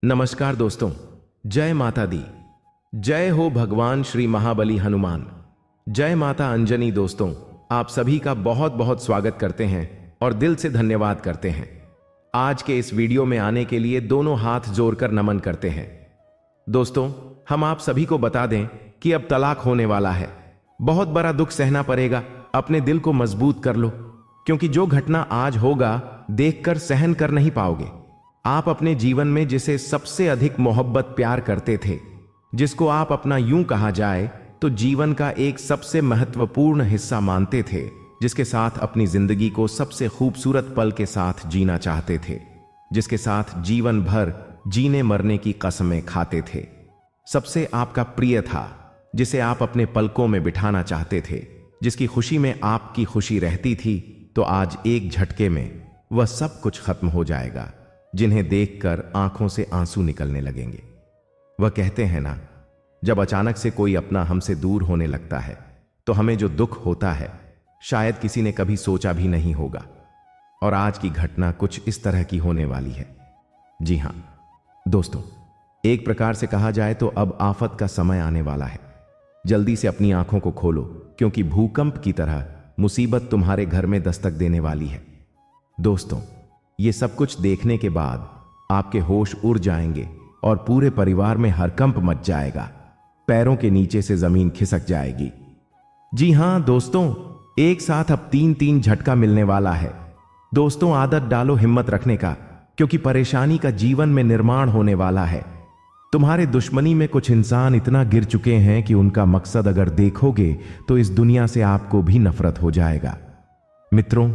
नमस्कार दोस्तों, जय माता दी। जय हो भगवान श्री महाबली हनुमान। जय माता अंजनी। दोस्तों, आप सभी का बहुत बहुत स्वागत करते हैं और दिल से धन्यवाद करते हैं। आज के इस वीडियो में आने के लिए दोनों हाथ जोड़कर नमन करते हैं। दोस्तों, हम आप सभी को बता दें कि अब तलाक होने वाला है। बहुत बड़ा दुख सहना पड़ेगा। अपने दिल को मजबूत कर लो, क्योंकि जो घटना आज होगा देखकर सहन कर नहीं पाओगे। आप अपने जीवन में जिसे सबसे अधिक मोहब्बत प्यार करते थे, जिसको आप अपना यूं कहा जाए तो जीवन का एक सबसे महत्वपूर्ण हिस्सा मानते थे, जिसके साथ अपनी जिंदगी को सबसे खूबसूरत पल के साथ जीना चाहते थे, जिसके साथ जीवन भर जीने मरने की कसमें खाते थे, सबसे आपका प्रिय था, जिसे आप अपने पलकों में बिठाना चाहते थे, जिसकी खुशी में आपकी खुशी रहती थी, तो आज एक झटके में वह सब कुछ खत्म हो जाएगा, जिन्हें देखकर आंखों से आंसू निकलने लगेंगे। वह कहते हैं ना, जब अचानक से कोई अपना हमसे दूर होने लगता है तो हमें जो दुख होता है शायद किसी ने कभी सोचा भी नहीं होगा। और आज की घटना कुछ इस तरह की होने वाली है। जी हां दोस्तों, एक प्रकार से कहा जाए तो अब आफत का समय आने वाला है। जल्दी से अपनी आंखों को खोलो, क्योंकि भूकंप की तरह मुसीबत तुम्हारे घर में दस्तक देने वाली है। दोस्तों, ये सब कुछ देखने के बाद आपके होश उड़ जाएंगे और पूरे परिवार में हड़कंप मच जाएगा। पैरों के नीचे से जमीन खिसक जाएगी। जी हां दोस्तों, एक साथ अब तीन झटका मिलने वाला है। दोस्तों, आदत डालो हिम्मत रखने का, क्योंकि परेशानी का जीवन में निर्माण होने वाला है। तुम्हारे दुश्मनी में कुछ इंसान इतना गिर चुके हैं कि उनका मकसद अगर देखोगे तो इस दुनिया से आपको भी नफरत हो जाएगा। मित्रों,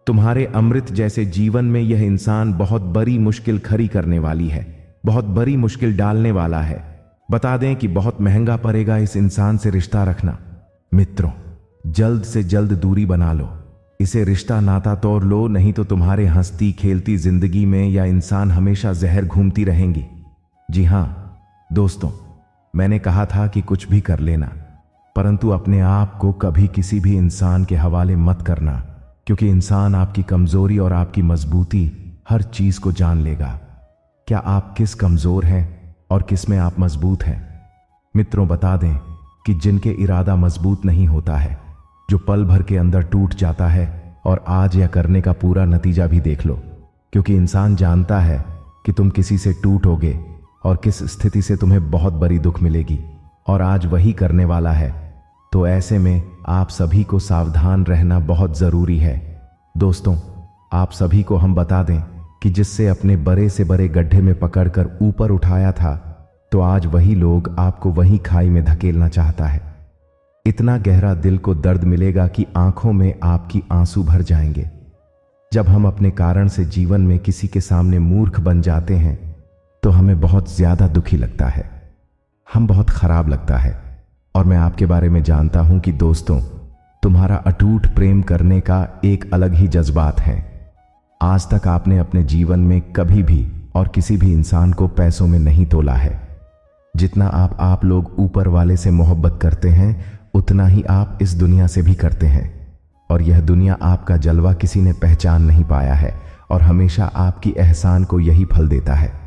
तुम्हारे अमृत जैसे जीवन में यह इंसान बहुत बड़ी मुश्किल खड़ी करने वाली है, बहुत बड़ी मुश्किल डालने वाला है। बता दें कि बहुत महंगा पड़ेगा इस इंसान से रिश्ता रखना। मित्रों, जल्द से जल्द दूरी बना लो, इसे रिश्ता नाता तोड़ लो, नहीं तो तुम्हारे हंसती खेलती जिंदगी में यह इंसान हमेशा जहर घूमती रहेंगी। जी हां दोस्तों, मैंने कहा था कि कुछ भी कर लेना, परंतु अपने आप को कभी किसी भी इंसान के हवाले मत करना, क्योंकि इंसान आपकी कमजोरी और आपकी मजबूती हर चीज को जान लेगा। क्या आप किस कमजोर हैं और किस में आप मजबूत हैं? मित्रों, बता दें कि जिनके इरादा मजबूत नहीं होता है, जो पल भर के अंदर टूट जाता है, और आज यह करने का पूरा नतीजा भी देख लो, क्योंकि इंसान जानता है कि तुम किसी से टूटोगे और किस स्थिति से तुम्हें बहुत बड़ी दुख मिलेगी, और आज वही करने वाला है। तो ऐसे में आप सभी को सावधान रहना बहुत जरूरी है। दोस्तों, आप सभी को हम बता दें कि जिससे अपने बड़े से बड़े गड्ढे में पकड़कर ऊपर उठाया था, तो आज वही लोग आपको वही खाई में धकेलना चाहता है। इतना गहरा दिल को दर्द मिलेगा कि आंखों में आपकी आंसू भर जाएंगे। जब हम अपने कारण से जीवन में किसी के सामने मूर्ख बन जाते हैं तो हमें बहुत ज्यादा दुखी लगता है, हम बहुत खराब लगता है। और मैं आपके बारे में जानता हूं कि दोस्तों, तुम्हारा अटूट प्रेम करने का एक अलग ही जज्बात है। आज तक आपने अपने जीवन में कभी भी और किसी भी इंसान को पैसों में नहीं तोला है। जितना आप लोग ऊपर वाले से मोहब्बत करते हैं, उतना ही आप इस दुनिया से भी करते हैं। और यह दुनिया आपका जलवा किसी ने पहचान नहीं पाया है, और हमेशा आपकी एहसान को यही फल देता है।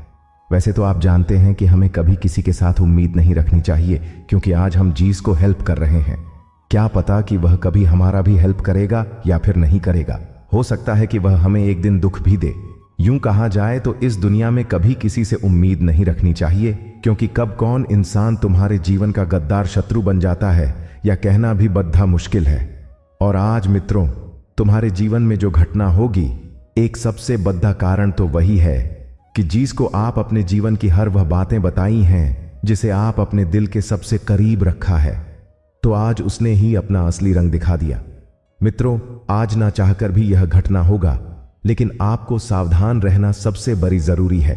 वैसे तो आप जानते हैं कि हमें कभी किसी के साथ उम्मीद नहीं रखनी चाहिए, क्योंकि आज हम जिस को हेल्प कर रहे हैं, क्या पता कि वह कभी हमारा भी हेल्प करेगा या फिर नहीं करेगा। हो सकता है कि वह हमें एक दिन दुख भी दे। यूं कहा जाए तो इस दुनिया में कभी किसी से उम्मीद नहीं रखनी चाहिए, क्योंकि कब कौन इंसान तुम्हारे जीवन का गद्दार शत्रु बन जाता है, यह कहना भी बद्धा मुश्किल है। और आज मित्रों, तुम्हारे जीवन में जो घटना होगी, एक सबसे बद्धा कारण तो वही है कि जिसको आप अपने जीवन की हर वह बातें बताई हैं, जिसे आप अपने दिल के सबसे करीब रखा है, तो आज उसने ही अपना असली रंग दिखा दिया। मित्रों, आज ना चाहकर भी यह घटना होगा, लेकिन आपको सावधान रहना सबसे बड़ी जरूरी है,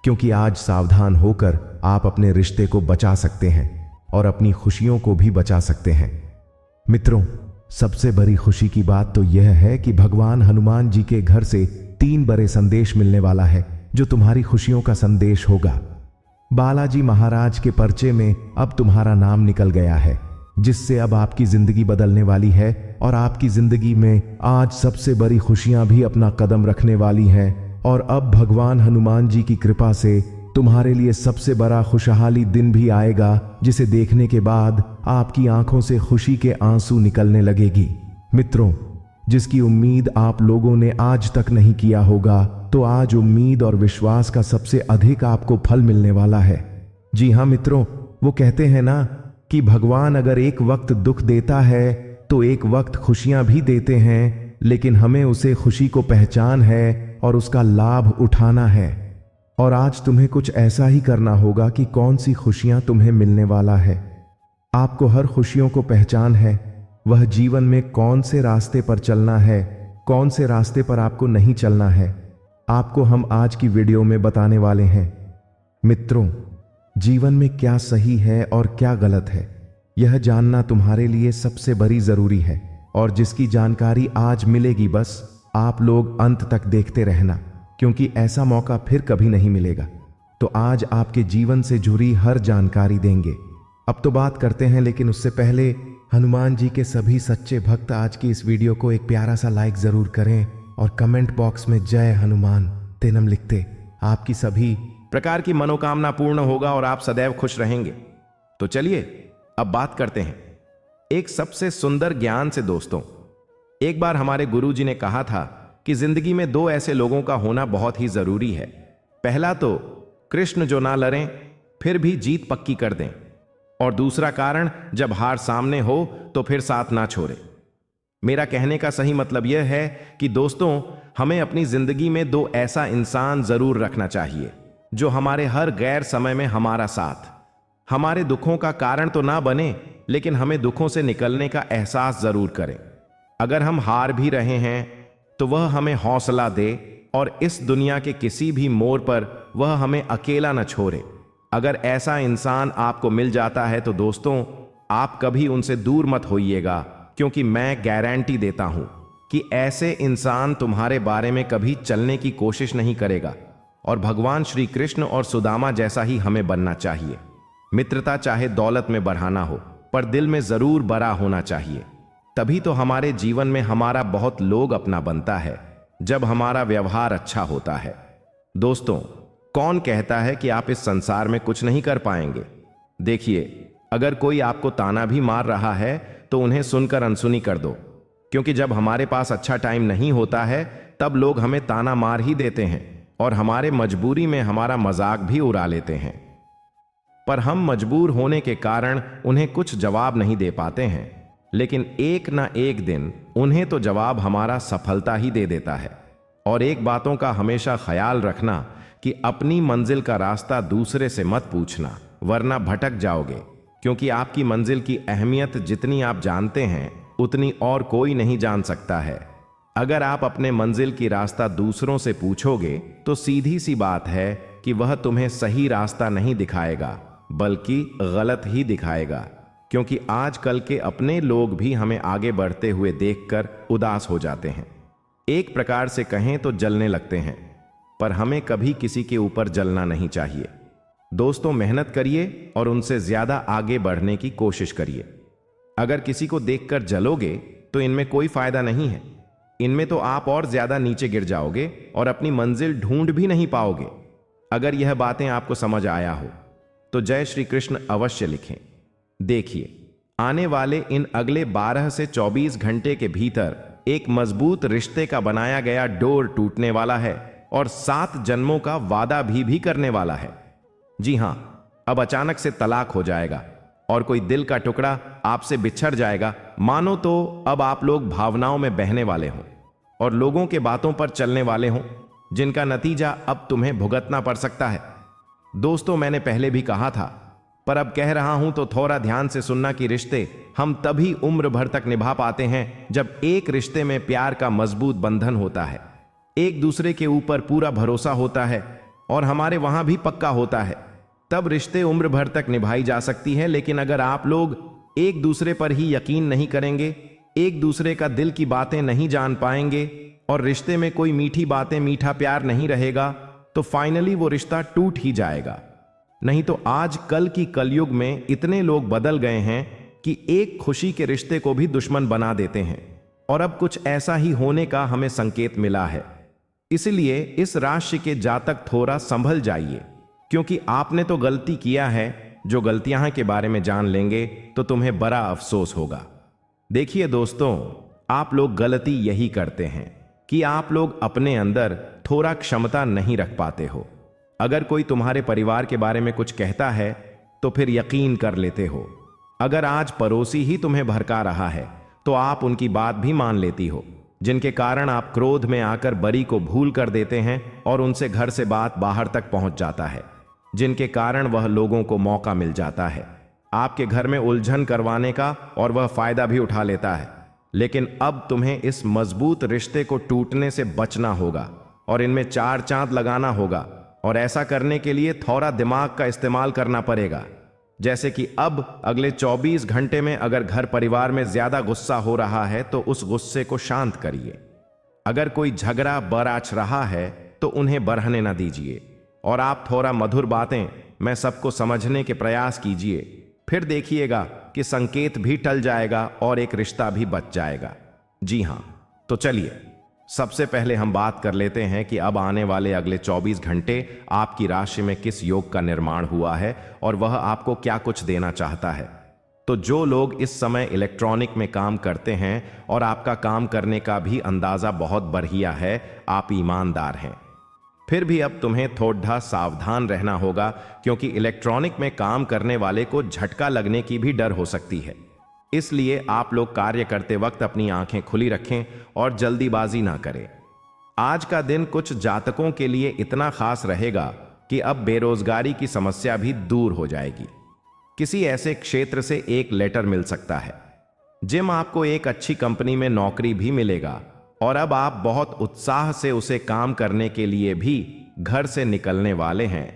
क्योंकि आज सावधान होकर आप अपने रिश्ते को बचा सकते हैं और अपनी खुशियों को भी बचा सकते हैं। मित्रों, सबसे बड़ी खुशी की बात तो यह है कि भगवान हनुमान जी के घर से 3 बड़े संदेश मिलने वाला है, जो तुम्हारी खुशियों का संदेश होगा। बालाजी महाराज के पर्चे में अब तुम्हारा नाम निकल गया है, जिससे अब आपकी जिंदगी बदलने वाली है, और आपकी जिंदगी में आज सबसे बड़ी खुशियां भी अपना कदम रखने वाली हैं। और अब भगवान हनुमान जी की कृपा से तुम्हारे लिए सबसे बड़ा खुशहाली दिन भी आएगा, जिसे देखने के बाद आपकी आंखों से खुशी के आंसू निकलने लगेगी। मित्रों, जिसकी उम्मीद आप लोगों ने आज तक नहीं किया होगा, तो आज उम्मीद और विश्वास का सबसे अधिक आपको फल मिलने वाला है। जी हाँ मित्रों, वो कहते हैं ना कि भगवान अगर एक वक्त दुख देता है तो एक वक्त खुशियां भी देते हैं, लेकिन हमें उसे खुशी को पहचान है और उसका लाभ उठाना है। और आज तुम्हें कुछ ऐसा ही करना होगा कि कौन सी खुशियां तुम्हें मिलने वाला है। आपको हर खुशियों को पहचान है, वह जीवन में कौन से रास्ते पर चलना है, कौन से रास्ते पर आपको नहीं चलना है, आपको हम आज की वीडियो में बताने वाले हैं। मित्रों, जीवन में क्या सही है और क्या गलत है, यह जानना तुम्हारे लिए सबसे बड़ी जरूरी है। और जिसकी जानकारी आज मिलेगी, बस आप लोग अंत तक देखते रहना, क्योंकि ऐसा मौका फिर कभी नहीं मिलेगा। तो आज आपके जीवन से जुड़ी हर जानकारी देंगे। अब तो बात करते हैं, लेकिन उससे पहले हनुमान जी के सभी सच्चे भक्त आज की इस वीडियो को एक प्यारा सा लाइक जरूर करें और कमेंट बॉक्स में जय हनुमान तेनम लिखते आपकी सभी प्रकार की मनोकामना पूर्ण होगा और आप सदैव खुश रहेंगे। तो चलिए अब बात करते हैं एक सबसे सुंदर ज्ञान से। दोस्तों, एक बार हमारे गुरुजी ने कहा था कि जिंदगी में दो ऐसे लोगों का होना बहुत ही जरूरी है। पहला तो कृष्ण जो ना लड़ें फिर भी जीत पक्की कर दें, और दूसरा कारण जब हार सामने हो तो फिर साथ ना छोड़े। मेरा कहने का सही मतलब यह है कि दोस्तों, हमें अपनी जिंदगी में दो ऐसा इंसान जरूर रखना चाहिए जो हमारे हर गैर समय में हमारा साथ, हमारे दुखों का कारण तो ना बने, लेकिन हमें दुखों से निकलने का एहसास जरूर करें। अगर हम हार भी रहे हैं तो वह हमें हौसला दे, और इस दुनिया के किसी भी मोड़ पर वह हमें अकेला न छोड़े। अगर ऐसा इंसान आपको मिल जाता है तो दोस्तों, आप कभी उनसे दूर मत होइएगा, क्योंकि मैं गारंटी देता हूं कि ऐसे इंसान तुम्हारे बारे में कभी चलने की कोशिश नहीं करेगा। और भगवान श्री कृष्ण और सुदामा जैसा ही हमें बनना चाहिए। मित्रता चाहे दौलत में बढ़ाना हो, पर दिल में जरूर बड़ा होना चाहिए। तभी तो हमारे जीवन में हमारा बहुत लोग अपना बनता है, जब हमारा व्यवहार अच्छा होता है। दोस्तों, कौन कहता है कि आप इस संसार में कुछ नहीं कर पाएंगे? देखिए, अगर कोई आपको ताना भी मार रहा है तो उन्हें सुनकर अनसुनी कर दो, क्योंकि जब हमारे पास अच्छा टाइम नहीं होता है तब लोग हमें ताना मार ही देते हैं और हमारे मजबूरी में हमारा मजाक भी उड़ा लेते हैं। पर हम मजबूर होने के कारण उन्हें कुछ जवाब नहीं दे पाते हैं, लेकिन एक ना एक दिन उन्हें तो जवाब हमारा सफलता ही दे देता है। और एक बातों का हमेशा ख्याल रखना कि अपनी मंजिल का रास्ता दूसरे से मत पूछना, वरना भटक जाओगे। क्योंकि आपकी मंजिल की अहमियत जितनी आप जानते हैं उतनी और कोई नहीं जान सकता है। अगर आप अपने मंजिल की रास्ता दूसरों से पूछोगे तो सीधी सी बात है कि वह तुम्हें सही रास्ता नहीं दिखाएगा, बल्कि गलत ही दिखाएगा। क्योंकि आजकल के अपने लोग भी हमें आगे बढ़ते हुए देखकर उदास हो जाते हैं। एक प्रकार से कहें तो जलने लगते हैं, पर हमें कभी किसी के ऊपर जलना नहीं चाहिए। दोस्तों, मेहनत करिए और उनसे ज्यादा आगे बढ़ने की कोशिश करिए। अगर किसी को देखकर जलोगे तो इनमें कोई फायदा नहीं है। इनमें तो आप और ज्यादा नीचे गिर जाओगे और अपनी मंजिल ढूंढ भी नहीं पाओगे। अगर यह बातें आपको समझ आया हो तो जय श्री कृष्ण अवश्य लिखें। देखिए, आने वाले इन अगले 12 से 24 घंटे के भीतर एक मजबूत रिश्ते का बनाया गया डोर टूटने वाला है और 7 जन्मों का वादा भी करने वाला है। जी हां, अब अचानक से तलाक हो जाएगा और कोई दिल का टुकड़ा आपसे बिछड़ जाएगा। मानो तो अब आप लोग भावनाओं में बहने वाले हों और लोगों के बातों पर चलने वाले हों, जिनका नतीजा अब तुम्हें भुगतना पड़ सकता है। दोस्तों, मैंने पहले भी कहा था, पर अब कह रहा हूं तो थोड़ा ध्यान से सुनना कि रिश्ते हम तभी उम्र भर तक निभा पाते हैं जब एक रिश्ते में प्यार का मजबूत बंधन होता है, एक दूसरे के ऊपर पूरा भरोसा होता है और हमारे वहां भी पक्का होता है। तब रिश्ते उम्र भर तक निभाई जा सकती है। लेकिन अगर आप लोग एक दूसरे पर ही यकीन नहीं करेंगे, एक दूसरे का दिल की बातें नहीं जान पाएंगे और रिश्ते में कोई मीठी बातें, मीठा प्यार नहीं रहेगा, तो फाइनली वो रिश्ता टूट ही जाएगा। नहीं तो आज कल की कलयुग में इतने लोग बदल गए हैं कि एक खुशी के रिश्ते को भी दुश्मन बना देते हैं, और अब कुछ ऐसा ही होने का हमें संकेत मिला है। इसलिए इस राशि के जातक थोड़ा संभल जाइए। क्योंकि आपने तो गलती किया है। जो गलतियां के बारे में जान लेंगे तो तुम्हें बड़ा अफसोस होगा। देखिए दोस्तों, आप लोग गलती यही करते हैं कि आप लोग अपने अंदर थोड़ा क्षमता नहीं रख पाते हो। अगर कोई तुम्हारे परिवार के बारे में कुछ कहता है तो फिर यकीन कर लेते हो। अगर आज पड़ोसी ही तुम्हें भड़का रहा है तो आप उनकी बात भी मान लेती हो, जिनके कारण आप क्रोध में आकर बड़ी को भूल कर देते हैं और उनसे घर से बात बाहर तक पहुंच जाता है, जिनके कारण वह लोगों को मौका मिल जाता है आपके घर में उलझन करवाने का और वह फायदा भी उठा लेता है। लेकिन अब तुम्हें इस मजबूत रिश्ते को टूटने से बचना होगा और इनमें चार चांद लगाना होगा। और ऐसा करने के लिए थोड़ा दिमाग का इस्तेमाल करना पड़ेगा। जैसे कि अब अगले 24 घंटे में अगर घर परिवार में ज्यादा गुस्सा हो रहा है तो उस गुस्से को शांत करिए। अगर कोई झगड़ा बराच रहा है तो उन्हें बढ़ने ना दीजिए और आप थोड़ा मधुर बातें में सबको समझने के प्रयास कीजिए। फिर देखिएगा कि संकेत भी टल जाएगा और एक रिश्ता भी बच जाएगा। जी हां, तो चलिए सबसे पहले हम बात कर लेते हैं कि अब आने वाले अगले 24 घंटे आपकी राशि में किस योग का निर्माण हुआ है और वह आपको क्या कुछ देना चाहता है। तो जो लोग इस समय इलेक्ट्रॉनिक में काम करते हैं और आपका काम करने का भी अंदाजा बहुत बढ़िया है, आप ईमानदार हैं। फिर भी अब तुम्हें थोड़ा सावधान रहना होगा, क्योंकि इलेक्ट्रॉनिक में काम करने वाले को झटका लगने की भी डर हो सकती है। इसलिए आप लोग कार्य करते वक्त अपनी आंखें खुली रखें और जल्दीबाजी ना करें। आज का दिन कुछ जातकों के लिए इतना खास रहेगा कि अब बेरोजगारी की समस्या भी दूर हो जाएगी। किसी ऐसे क्षेत्र से एक लेटर मिल सकता है जिम आपको एक अच्छी कंपनी में नौकरी भी मिलेगा और अब आप बहुत उत्साह से उसे काम करने के लिए भी घर से निकलने वाले हैं।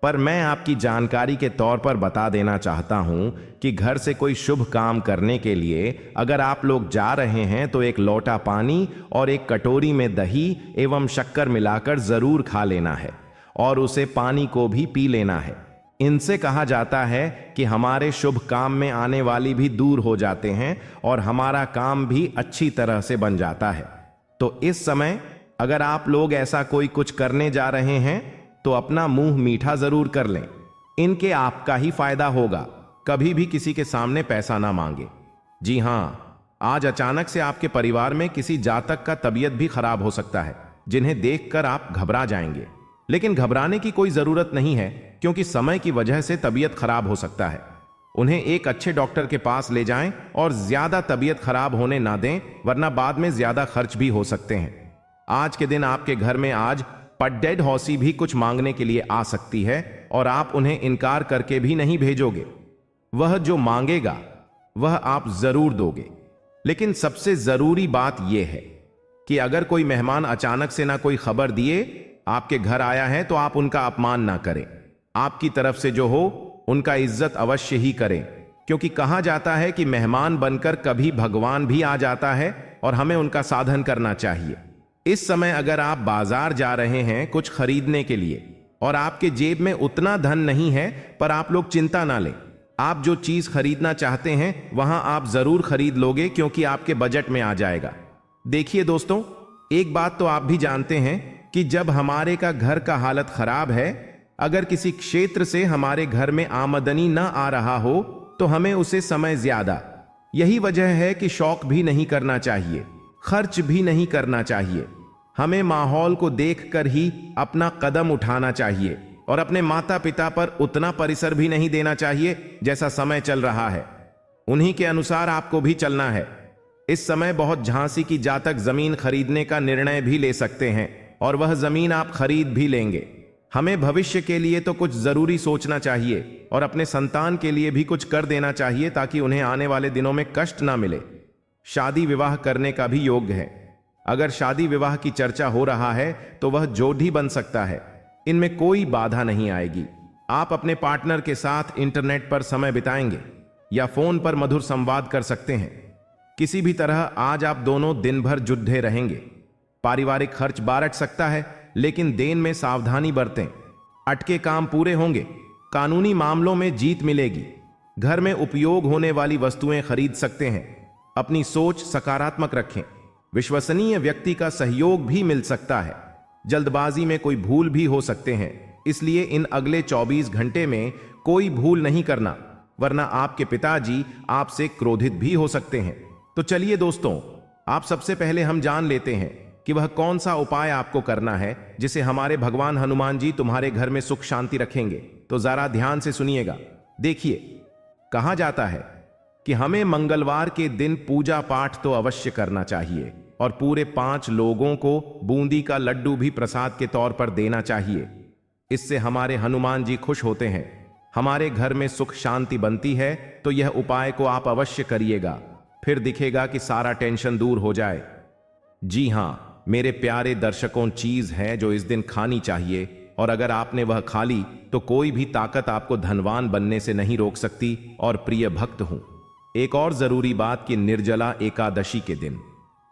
पर मैं आपकी जानकारी के तौर पर बता देना चाहता हूं कि घर से कोई शुभ काम करने के लिए अगर आप लोग जा रहे हैं तो एक लोटा पानी और एक कटोरी में दही एवं शक्कर मिलाकर जरूर खा लेना है और उसे पानी को भी पी लेना है। इनसे कहा जाता है कि हमारे शुभ काम में आने वाली भी दूर हो जाते हैं और हमारा काम भी अच्छी तरह से बन जाता है। तो इस समय अगर आप लोग ऐसा कोई कुछ करने जा रहे हैं तो अपना मुंह मीठा जरूर कर लें। इनके आपका ही फायदा होगा। कभी भी किसी के सामने पैसा ना मांगे। जी हां, आज अचानक से आपके परिवार में किसी जातक का तबीयत भी खराब हो सकता है, जिन्हें देखकर आप घबरा जाएंगे। लेकिन घबराने की कोई जरूरत नहीं है, क्योंकि समय की वजह से तबीयत खराब हो सकता है। उन्हें एक अच्छे डॉक्टर के पास ले जाएं और ज्यादा तबीयत खराब होने ना दें, वरना बाद में ज्यादा खर्च भी हो सकते हैं। आज के दिन आपके घर में आज पड्डेड हौसी भी कुछ मांगने के लिए आ सकती है और आप उन्हें इनकार करके भी नहीं भेजोगे। वह जो मांगेगा वह आप जरूर दोगे। लेकिन सबसे जरूरी बात यह है कि अगर कोई मेहमान अचानक से ना कोई खबर दिए आपके घर आया है तो आप उनका अपमान ना करें। आपकी तरफ से जो हो उनका इज्जत अवश्य ही करें, क्योंकि कहा जाता है कि मेहमान बनकर कभी भगवान भी आ जाता है और हमें उनका साधन करना चाहिए। इस समय अगर आप बाजार जा रहे हैं कुछ खरीदने के लिए और आपके जेब में उतना धन नहीं है, पर आप लोग चिंता ना लें। आप जो चीज खरीदना चाहते हैं वहां आप जरूर खरीद लोगे, क्योंकि आपके बजट में आ जाएगा। देखिए दोस्तों, एक बात तो आप भी जानते हैं कि जब हमारे का घर का हालत खराब है, अगर किसी क्षेत्र से हमारे घर में आमदनी ना आ रहा हो तो हमें उसे समय ज्यादा, यही वजह है कि शौक भी नहीं करना चाहिए, खर्च भी नहीं करना चाहिए। हमें माहौल को देखकर ही अपना कदम उठाना चाहिए और अपने माता पिता पर उतना परिसर भी नहीं देना चाहिए जैसा समय चल रहा है। उन्हीं के अनुसार आपको भी चलना है। इस समय बहुत झांसी की जातक जमीन खरीदने का निर्णय भी ले सकते हैं और वह जमीन आप खरीद भी लेंगे। हमें भविष्य के लिए तो कुछ जरूरी सोचना चाहिए और अपने संतान के लिए भी कुछ कर देना चाहिए, ताकि उन्हें आने वाले दिनों में कष्ट ना मिले। शादी विवाह करने का भी योग्य है। अगर शादी विवाह की चर्चा हो रहा है तो वह जोड़ी बन सकता है, इनमें कोई बाधा नहीं आएगी। आप अपने पार्टनर के साथ इंटरनेट पर समय बिताएंगे या फोन पर मधुर संवाद कर सकते हैं। किसी भी तरह आज आप दोनों दिन भर जुटे रहेंगे। पारिवारिक खर्च बारट सकता है, लेकिन देन में सावधानी बरतें। अटके काम पूरे होंगे। कानूनी मामलों में जीत मिलेगी। घर में उपयोग होने वाली वस्तुएं खरीद सकते हैं। अपनी सोच सकारात्मक रखें। विश्वसनीय व्यक्ति का सहयोग भी मिल सकता है। जल्दबाजी में कोई भूल भी हो सकते हैं, इसलिए इन अगले 24 घंटे में कोई भूल नहीं करना, वरना आपके पिताजी आपसे क्रोधित भी हो सकते हैं। तो चलिए दोस्तों, आप सबसे पहले हम जान लेते हैं कि वह कौन सा उपाय आपको करना है जिसे हमारे भगवान हनुमान जी तुम्हारे घर में सुख शांति रखेंगे। तो जरा ध्यान से सुनिएगा। देखिए, कहा जाता है कि हमें मंगलवार के दिन पूजा पाठ तो अवश्य करना चाहिए और पूरे 5 लोगों को बूंदी का लड्डू भी प्रसाद के तौर पर देना चाहिए। इससे हमारे हनुमान जी खुश होते हैं, हमारे घर में सुख शांति बनती है। तो यह उपाय को आप अवश्य करिएगा, फिर दिखेगा कि सारा टेंशन दूर हो जाए। जी हां मेरे प्यारे दर्शकों, चीज है जो इस दिन खानी चाहिए, और अगर आपने वह खा ली तो कोई भी ताकत आपको धनवान बनने से नहीं रोक सकती। और प्रिय भक्त हूं, एक और जरूरी बात कि निर्जला एकादशी के दिन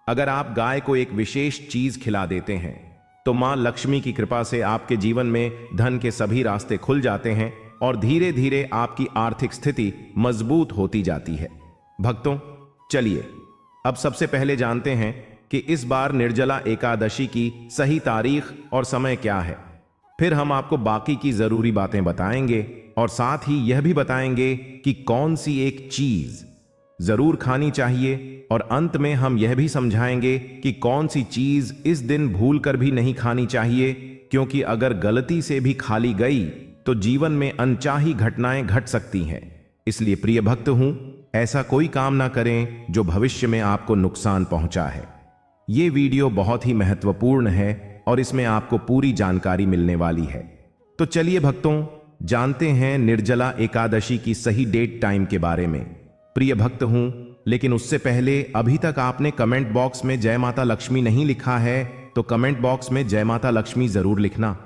अगर आप गाय को एक विशेष चीज खिला देते हैं तो मां लक्ष्मी की कृपा से आपके जीवन में धन के सभी रास्ते खुल जाते हैं और धीरे धीरे आपकी आर्थिक स्थिति मजबूत होती जाती है। भक्तों, चलिए अब सबसे पहले जानते हैं कि इस बार निर्जला एकादशी की सही तारीख और समय क्या है। फिर हम आपको बाकी की जरूरी बातें बताएंगे और साथ ही यह भी बताएंगे कि कौन सी एक चीज जरूर खानी चाहिए, और अंत में हम यह भी समझाएंगे कि कौन सी चीज इस दिन भूलकर भी नहीं खानी चाहिए, क्योंकि अगर गलती से भी खा ली गई तो जीवन में अनचाही घटनाएं घट सकती हैं। इसलिए प्रिय भक्त हूं, ऐसा कोई काम ना करें जो भविष्य में आपको नुकसान पहुंचा है। ये वीडियो बहुत ही महत्वपूर्ण है और इसमें आपको पूरी जानकारी मिलने वाली है। तो चलिए भक्तों, जानते हैं निर्जला एकादशी की सही डेट टाइम के बारे में। प्रिय भक्त हूं, लेकिन उससे पहले अभी तक आपने कमेंट बॉक्स में जय माता लक्ष्मी नहीं लिखा है तो कमेंट बॉक्स में जय माता लक्ष्मी जरूर लिखना।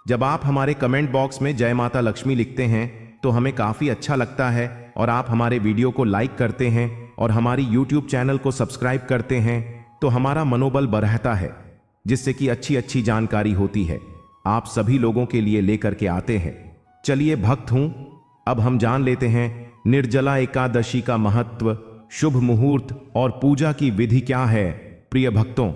जब आप हमारे कमेंट बॉक्स में जय माता लक्ष्मी लिखते हैं तो हमें काफी अच्छा लगता है, और आप हमारे वीडियो को लाइक करते हैं और हमारी यूट्यूब चैनल को सब्सक्राइब करते हैं तो हमारा मनोबल बढ़ता है, जिससे कि अच्छी अच्छी जानकारी होती है आप सभी लोगों के लिए लेकर के आते हैं। चलिए भक्त हूं, अब हम जान लेते हैं निर्जला एकादशी का महत्व, शुभ मुहूर्त और पूजा की विधि क्या है। प्रिय भक्तों,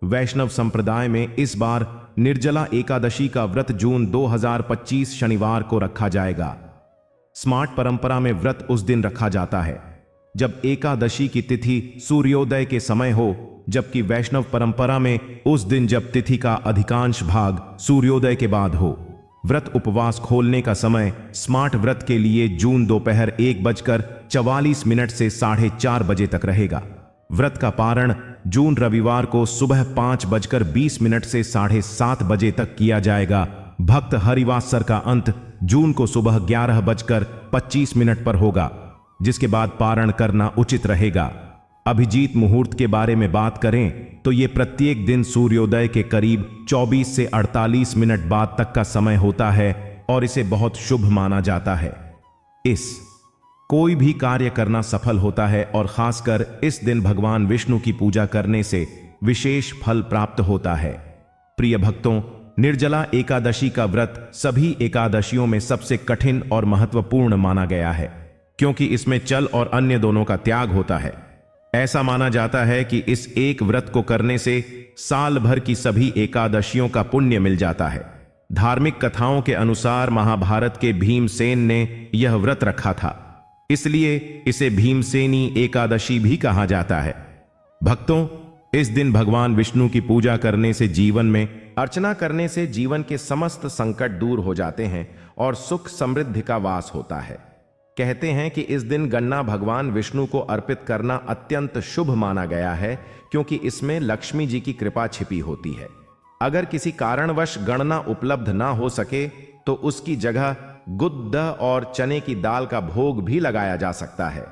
वैष्णव संप्रदाय में इस बार निर्जला एकादशी का व्रत जून 2025 शनिवार को रखा जाएगा। स्मार्ट परंपरा में व्रत उस दिन रखा जाता है जब एकादशी की तिथि सूर्योदय के समय हो, जबकि वैष्णव परंपरा में उस दिन जब तिथि का अधिकांश भाग सूर्योदय के बाद हो। व्रत उपवास खोलने का समय स्मार्ट व्रत के लिए जून दोपहर 1:44 से 4:30 बजे तक रहेगा। व्रत का पारण जून रविवार को सुबह 5:20 से 7:30 बजे तक किया जाएगा। भक्त हरिवासर का अंत जून को सुबह 11:25 पर होगा, जिसके बाद पारण करना उचित रहेगा। अभिजीत मुहूर्त के बारे में बात करें तो यह प्रत्येक दिन सूर्योदय के करीब 24 से 48 मिनट बाद तक का समय होता है और इसे बहुत शुभ माना जाता है। इस कोई भी कार्य करना सफल होता है और खासकर इस दिन भगवान विष्णु की पूजा करने से विशेष फल प्राप्त होता है। प्रिय भक्तों, निर्जला एकादशी का व्रत सभी एकादशियों में सबसे कठिन और महत्वपूर्ण माना गया है, क्योंकि इसमें चल और अन्य दोनों का त्याग होता है। ऐसा माना जाता है कि इस एक व्रत को करने से साल भर की सभी एकादशियों का पुण्य मिल जाता है। धार्मिक कथाओं के अनुसार महाभारत के भीमसेन ने यह व्रत रखा था, इसलिए इसे भीमसेनी एकादशी भी कहा जाता है। भक्तों, इस दिन भगवान विष्णु की पूजा करने से, जीवन में अर्चना करने से जीवन के समस्त संकट दूर हो जाते हैं और सुख समृद्धि का वास होता है। कहते हैं कि इस दिन गन्ना भगवान विष्णु को अर्पित करना अत्यंत शुभ माना गया है, क्योंकि इसमें लक्ष्मी जी की कृपा छिपी होती है। अगर किसी कारणवश गन्ना उपलब्ध ना हो सके तो उसकी जगह गुद्द और चने की दाल का भोग भी लगाया जा सकता है।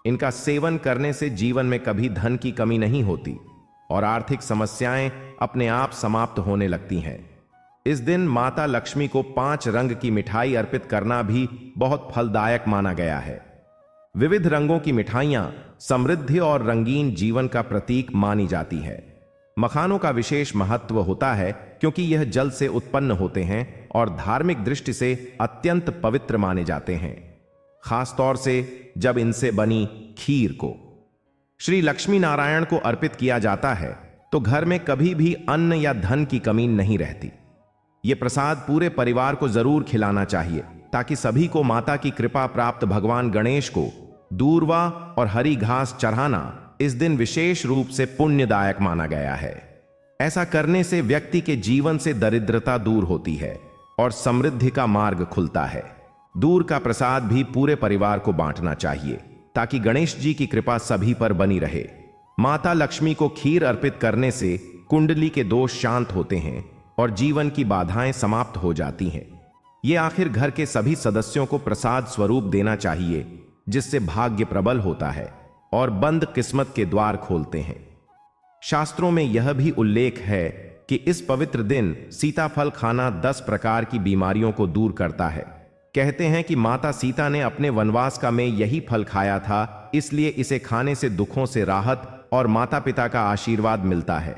इनका सेवन करने से जीवन में कभी धन की कमी नहीं होती और आर्थिक समस्याएं अपने आप समाप्त होने लगती हैं। इस दिन माता लक्ष्मी को 5 रंग की मिठाई अर्पित करना भी बहुत फलदायक माना गया है। विविध रंगों की मिठाइयां समृद्धि और रंगीन जीवन का प्रतीक मानी जाती है। मखानों का विशेष महत्व होता है क्योंकि यह जल से उत्पन्न होते हैं और धार्मिक दृष्टि से अत्यंत पवित्र माने जाते हैं, खासतौर से जब इनसे बनी खीर को श्री लक्ष्मी नारायण को अर्पित किया जाता है तो घर में कभी भी अन्न या धन की कमी नहीं रहती। ये प्रसाद पूरे परिवार को जरूर खिलाना चाहिए ताकि सभी को माता की कृपा प्राप्त। भगवान गणेश को दूर्वा और हरी घास चढ़ाना इस दिन विशेष रूप से पुण्यदायक माना गया है। ऐसा करने से व्यक्ति के जीवन से दरिद्रता दूर होती है और समृद्धि का मार्ग खुलता है। दूर का प्रसाद भी पूरे परिवार को बांटना चाहिए ताकि गणेश जी की कृपा सभी पर बनी रहे। माता लक्ष्मी को खीर अर्पित करने से कुंडली के दोष शांत होते हैं और जीवन की बाधाएं समाप्त हो जाती हैं। ये आखिर घर के सभी सदस्यों को प्रसाद स्वरूप देना चाहिए, जिससे भाग्य प्रबल होता है और बंद किस्मत के द्वार खोलते हैं। शास्त्रों में यह भी उल्लेख है कि इस पवित्र दिन सीताफल खाना 10 प्रकार की बीमारियों को दूर करता है। कहते हैं कि माता सीता ने अपने वनवास का में यही फल खाया था, इसलिए इसे खाने से दुखों से राहत और माता पिता का आशीर्वाद मिलता है।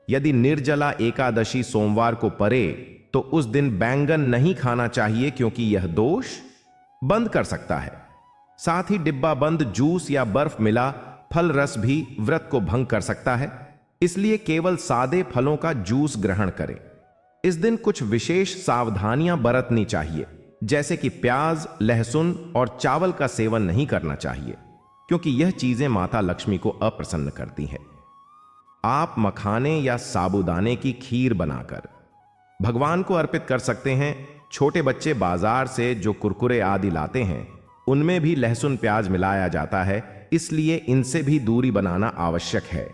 यदि निर्जला एकादशी सोमवार को पड़े तो उस दिन बैंगन नहीं खाना चाहिए, क्योंकि यह दोष बंद कर सकता है। साथ ही डिब्बा बंद जूस या बर्फ मिला फल रस भी व्रत को भंग कर सकता है, इसलिए केवल सादे फलों का जूस ग्रहण करें। इस दिन कुछ विशेष सावधानियां बरतनी चाहिए, जैसे कि प्याज, लहसुन और चावल का सेवन नहीं करना चाहिए, क्योंकि यह चीजें माता लक्ष्मी को अप्रसन्न करती हैं। आप मखाने या साबूदाने की खीर बनाकर भगवान को अर्पित कर सकते हैं। छोटे बच्चे बाजार से जो कुरकुरे आदि लाते हैं, उनमें भी लहसुन प्याज मिलाया जाता है, इसलिए इनसे भी दूरी बनाना आवश्यक है।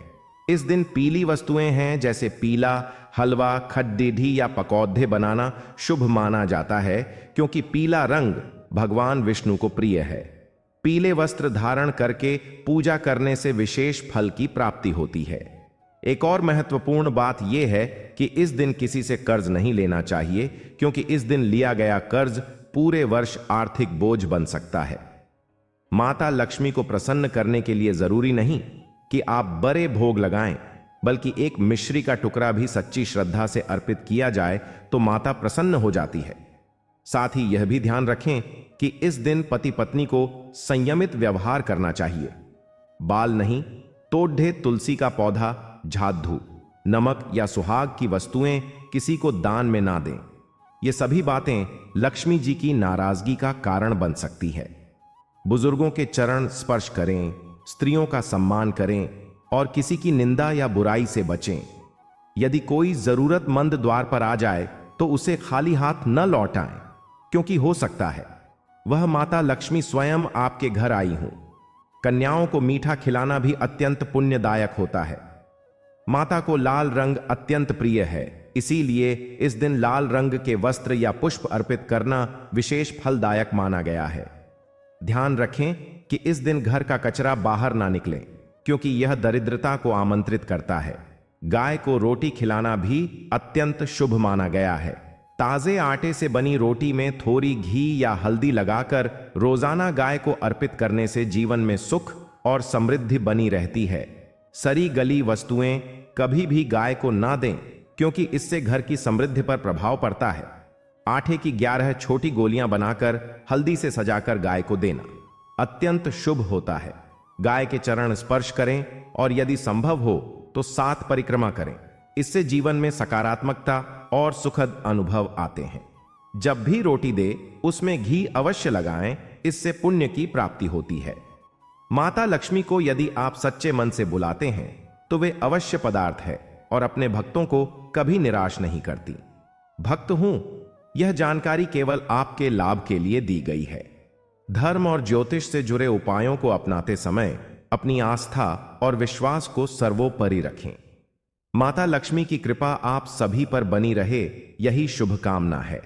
इस दिन पीली वस्तुएं हैं, जैसे पीला हलवा, खड्डीढी या पकौधे बनाना शुभ माना जाता है, क्योंकि पीला रंग भगवान विष्णु को प्रिय है। पीले वस्त्र धारण करके पूजा करने से विशेष फल की प्राप्ति होती है। एक और महत्वपूर्ण बात यह है कि इस दिन किसी से कर्ज नहीं लेना चाहिए, क्योंकि इस दिन लिया गया कर्ज पूरे वर्ष आर्थिक बोझ बन सकता है। माता लक्ष्मी को प्रसन्न करने के लिए जरूरी नहीं कि आप बड़े भोग लगाएं, बल्कि एक मिश्री का टुकड़ा भी सच्ची श्रद्धा से अर्पित किया जाए तो माता प्रसन्न हो जाती है। साथ ही यह भी ध्यान रखें कि इस दिन पति पत्नी को संयमित व्यवहार करना चाहिए। बाल नहीं, तोड़े तुलसी का पौधा, झाड़ू, नमक या सुहाग की वस्तुएं किसी को दान में ना दें। ये सभी बातें लक्ष्मी जी की नाराजगी का कारण बन सकती है। बुजुर्गों के चरण स्पर्श करें, स्त्रियों का सम्मान करें और किसी की निंदा या बुराई से बचें। यदि कोई जरूरतमंद द्वार पर आ जाए तो उसे खाली हाथ न लौटाएं, क्योंकि हो सकता है वह माता लक्ष्मी स्वयं आपके घर आई हो। कन्याओं को मीठा खिलाना भी अत्यंत पुण्यदायक होता है। माता को लाल रंग अत्यंत प्रिय है, इसीलिए इस दिन लाल रंग के वस्त्र या पुष्प अर्पित करना विशेष फलदायक माना गया है। ध्यान रखें कि इस दिन घर का कचरा बाहर ना निकले, क्योंकि यह दरिद्रता को आमंत्रित करता है। गाय को रोटी खिलाना भी अत्यंत शुभ माना गया है। ताजे आटे से बनी रोटी में थोड़ी घी या हल्दी लगाकर रोजाना गाय को अर्पित करने से जीवन में सुख और समृद्धि बनी रहती है। सड़ी गली वस्तुएं कभी भी गाय को ना दें, क्योंकि इससे घर की समृद्धि पर प्रभाव पड़ता है। आटे की 11 छोटी गोलियां बनाकर हल्दी से सजाकर गाय को देना अत्यंत शुभ होता है। गाय के चरण स्पर्श करें और यदि संभव हो तो 7 परिक्रमा करें। इससे जीवन में सकारात्मकता और सुखद अनुभव आते हैं। जब भी रोटी दे उसमें घी अवश्य लगाएं, इससे पुण्य की प्राप्ति होती है। माता लक्ष्मी को यदि आप सच्चे मन से बुलाते हैं तो वे अवश्य पदार्थ है और अपने भक्तों को कभी निराश नहीं करती। भक्त हूं, यह जानकारी केवल आपके लाभ के लिए दी गई है। धर्म और ज्योतिष से जुड़े उपायों को अपनाते समय अपनी आस्था और विश्वास को सर्वोपरि रखें। माता लक्ष्मी की कृपा आप सभी पर बनी रहे, यही शुभकामना है।